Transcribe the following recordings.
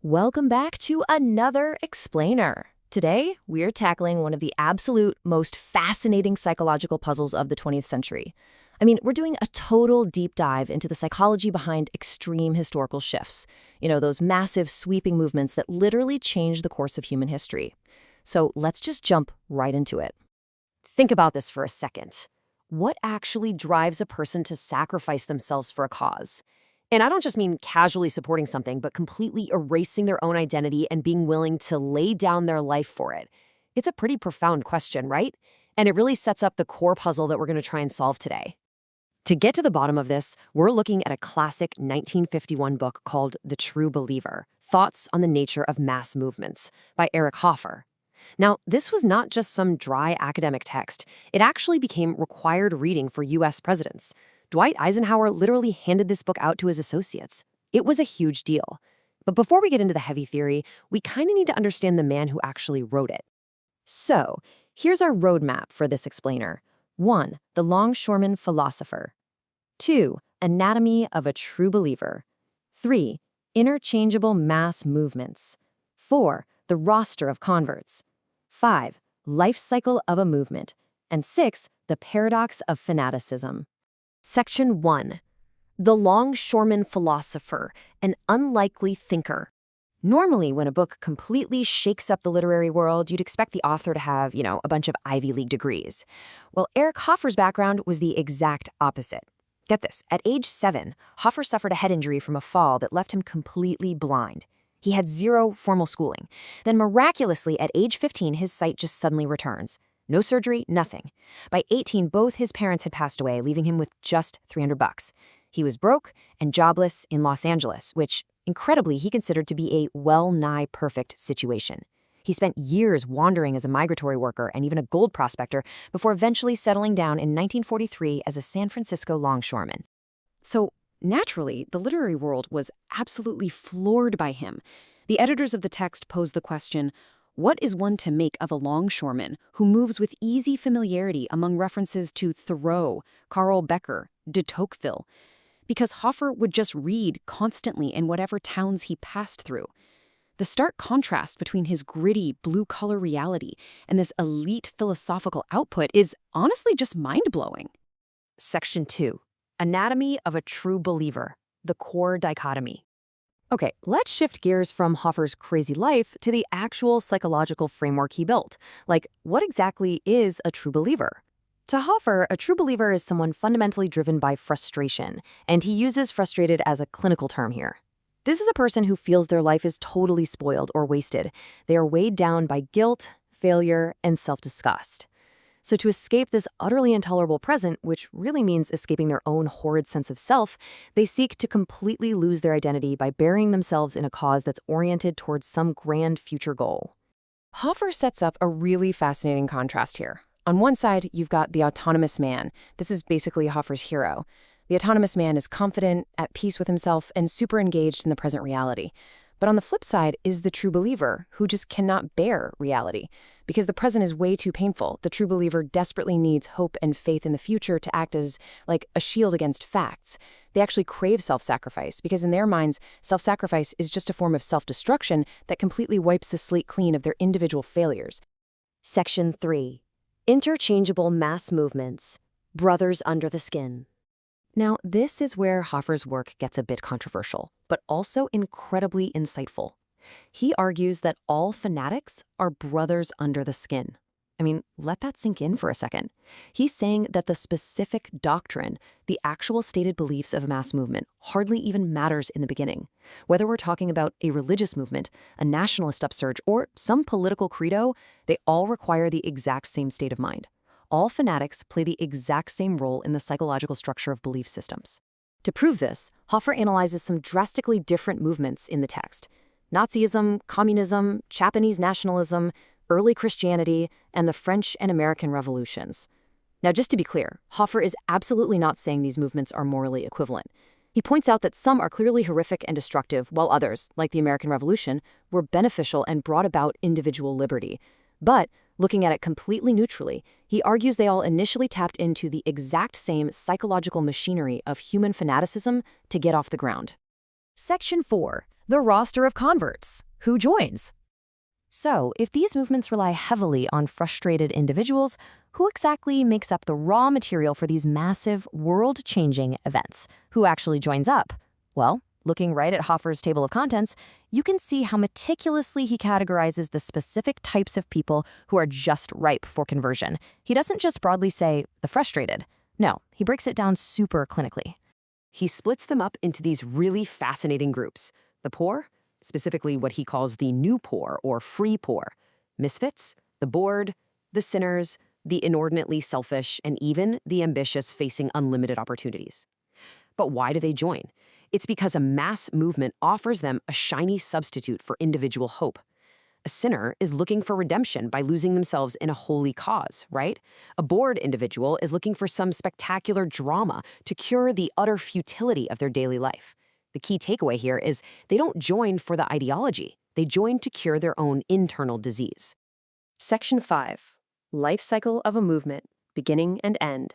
Welcome back to another explainer. Today, we're tackling one of the absolute most fascinating psychological puzzles of the 20th century. We're doing a total deep dive into the psychology behind extreme historical shifts. Those massive sweeping movements that literally change the course of human history. So let's just jump right into it. Think about this for a second. What actually drives a person to sacrifice themselves for a cause? And I don't just mean casually supporting something, but completely erasing their own identity and being willing to lay down their life for it. It's a pretty profound question, right? And it really sets up the core puzzle that we're going to try and solve today. To get to the bottom of this, we're looking at a classic 1951 book called The True Believer, Thoughts on the Nature of Mass Movements by Hoffer. Now, this was not just some dry academic text. It actually became required reading for U.S. presidents. Dwight Eisenhower literally handed this book out to his associates. It was a huge deal. But before we get into the heavy theory, we kind of need to understand the man who actually wrote it. So, here's our roadmap for this explainer. 1. The Longshoreman Philosopher. 2. Anatomy of a True Believer. 3. Interchangeable Mass Movements. 4. The Roster of Converts. 5. Life Cycle of a Movement. And 6. The Paradox of Fanaticism. Section 1. The Longshoreman Philosopher, an Unlikely Thinker. Normally, when a book completely shakes up the literary world, you'd expect the author to have, a bunch of Ivy League degrees. Well, Hoffer's background was the exact opposite. Get this, at age 7, Hoffer suffered a head injury from a fall that left him completely blind. He had 0 formal schooling. Then miraculously, at age 15, his sight just suddenly returns. No surgery, nothing. By 18, both his parents had passed away, leaving him with just $300. He was broke and jobless in Los Angeles, which, incredibly, he considered to be a well-nigh perfect situation. He spent years wandering as a migratory worker and even a gold prospector before eventually settling down in 1943 as a San Francisco longshoreman. So, naturally, the literary world was absolutely floored by him. The editors of the text posed the question, what is one to make of a longshoreman who moves with easy familiarity among references to Thoreau, Carl Becker, de Tocqueville? Because Hoffer would just read constantly in whatever towns he passed through. The stark contrast between his gritty, blue-collar reality and this elite philosophical output is honestly just mind-blowing. Section 2. Anatomy of a True Believer, the Core Dichotomy. Okay, let's shift gears from Hoffer's crazy life to the actual psychological framework he built. Like, what exactly is a true believer? To Hoffer, a true believer is someone fundamentally driven by frustration, and he uses frustrated as a clinical term here. This is a person who feels their life is totally spoiled or wasted. They are weighed down by guilt, failure, and self-disgust. So to escape this utterly intolerable present, which really means escaping their own horrid sense of self, they seek to completely lose their identity by burying themselves in a cause that's oriented towards some grand future goal. Hoffer sets up a really fascinating contrast here. On one side, you've got the autonomous man. This is basically Hoffer's hero. The autonomous man is confident, at peace with himself, and super engaged in the present reality. But on the flip side is the true believer, who just cannot bear reality. Because the present is way too painful, the true believer desperately needs hope and faith in the future to act as, like, a shield against facts. They actually crave self-sacrifice, because in their minds, self-sacrifice is just a form of self-destruction that completely wipes the slate clean of their individual failures. Section 3. Interchangeable Mass Movements, Brothers Under the Skin. Now, this is where Hoffer's work gets a bit controversial, but also incredibly insightful. He argues that all fanatics are brothers under the skin. Let that sink in for a second. He's saying that the specific doctrine, the actual stated beliefs of a mass movement, hardly even matters in the beginning. Whether we're talking about a religious movement, a nationalist upsurge, or some political credo, they all require the exact same state of mind. All fanatics play the exact same role in the psychological structure of belief systems. To prove this, Hoffer analyzes some drastically different movements in the text. Nazism, communism, Japanese nationalism, early Christianity, and the French and American revolutions. Now, just to be clear, Hoffer is absolutely not saying these movements are morally equivalent. He points out that some are clearly horrific and destructive, while others, like the American Revolution, were beneficial and brought about individual liberty. But, looking at it completely neutrally, he argues they all initially tapped into the exact same psychological machinery of human fanaticism to get off the ground. Section 4. The roster of converts. Who joins? So, if these movements rely heavily on frustrated individuals, who exactly makes up the raw material for these massive, world-changing events? Who actually joins up? Well, looking right at Hoffer's table of contents, you can see how meticulously he categorizes the specific types of people who are just ripe for conversion. He doesn't just broadly say, the frustrated. No, he breaks it down super clinically. He splits them up into these really fascinating groups. The poor, specifically what he calls the new poor or free poor, misfits, the bored, the sinners, the inordinately selfish, and even the ambitious facing unlimited opportunities. But why do they join? It's because a mass movement offers them a shiny substitute for individual hope. A sinner is looking for redemption by losing themselves in a holy cause, right? A bored individual is looking for some spectacular drama to cure the utter futility of their daily life. The key takeaway here is they don't join for the ideology. They join to cure their own internal disease. Section 5. Life cycle of a movement, beginning and end.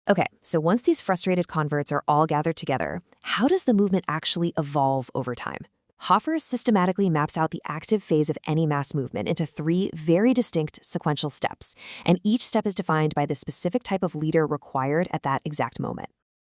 Okay, so once these frustrated converts are all gathered together, how does the movement actually evolve over time? Hoffer systematically maps out the active phase of any mass movement into 3 very distinct sequential steps, and each step is defined by the specific type of leader required at that exact moment.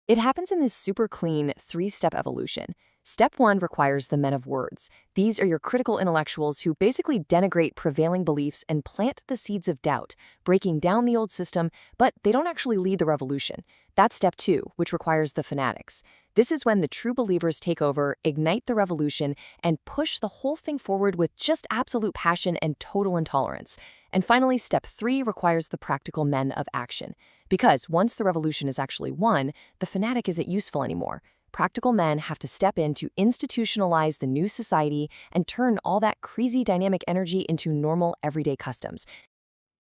It happens in this super clean 3-step evolution. Step 1 requires the men of words. These are your critical intellectuals who basically denigrate prevailing beliefs and plant the seeds of doubt, breaking down the old system, but they don't actually lead the revolution. That's step 2, which requires the fanatics. This is when the true believers take over, ignite the revolution, and push the whole thing forward with just absolute passion and total intolerance. And finally, step 3 requires the practical men of action. Because once the revolution is actually won, the fanatic isn't useful anymore. Practical men have to step in to institutionalize the new society and turn all that crazy dynamic energy into normal everyday customs.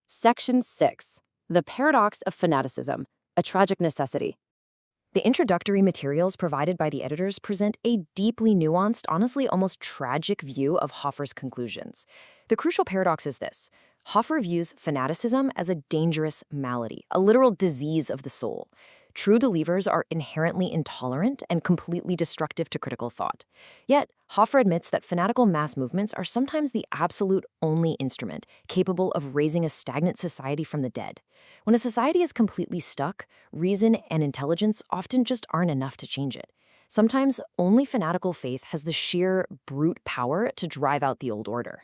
Section 6. The Paradox of Fanaticism, a Tragic Necessity. The introductory materials provided by the editors present a deeply nuanced, honestly almost tragic view of Hoffer's conclusions. The crucial paradox is this. Hoffer views fanaticism as a dangerous malady, a literal disease of the soul. True believers are inherently intolerant and completely destructive to critical thought. Yet, Hoffer admits that fanatical mass movements are sometimes the absolute only instrument capable of raising a stagnant society from the dead. When a society is completely stuck, reason and intelligence often just aren't enough to change it. Sometimes only fanatical faith has the sheer brute power to drive out the old order.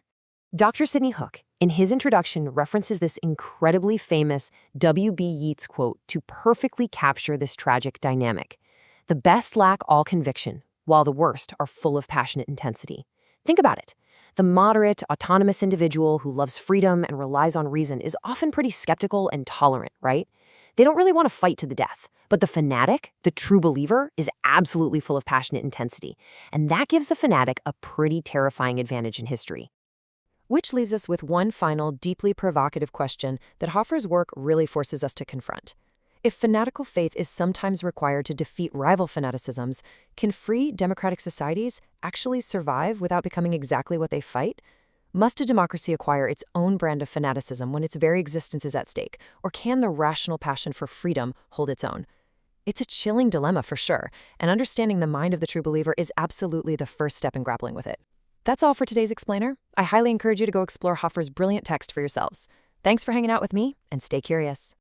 Dr. Sidney Hook, in his introduction, references this incredibly famous W.B. Yeats quote to perfectly capture this tragic dynamic. The best lack all conviction, while the worst are full of passionate intensity. Think about it. The moderate, autonomous individual who loves freedom and relies on reason is often pretty skeptical and tolerant, right? They don't really want to fight to the death. But the fanatic, the true believer, is absolutely full of passionate intensity. And that gives the fanatic a pretty terrifying advantage in history. Which leaves us with one final, deeply provocative question that Hoffer's work really forces us to confront. If fanatical faith is sometimes required to defeat rival fanaticisms, can free democratic societies actually survive without becoming exactly what they fight? Must a democracy acquire its own brand of fanaticism when its very existence is at stake, or can the rational passion for freedom hold its own? It's a chilling dilemma for sure, and understanding the mind of the true believer is absolutely the first step in grappling with it. That's all for today's Explainer. I highly encourage you to go explore Hoffer's brilliant text for yourselves. Thanks for hanging out with me, and stay curious.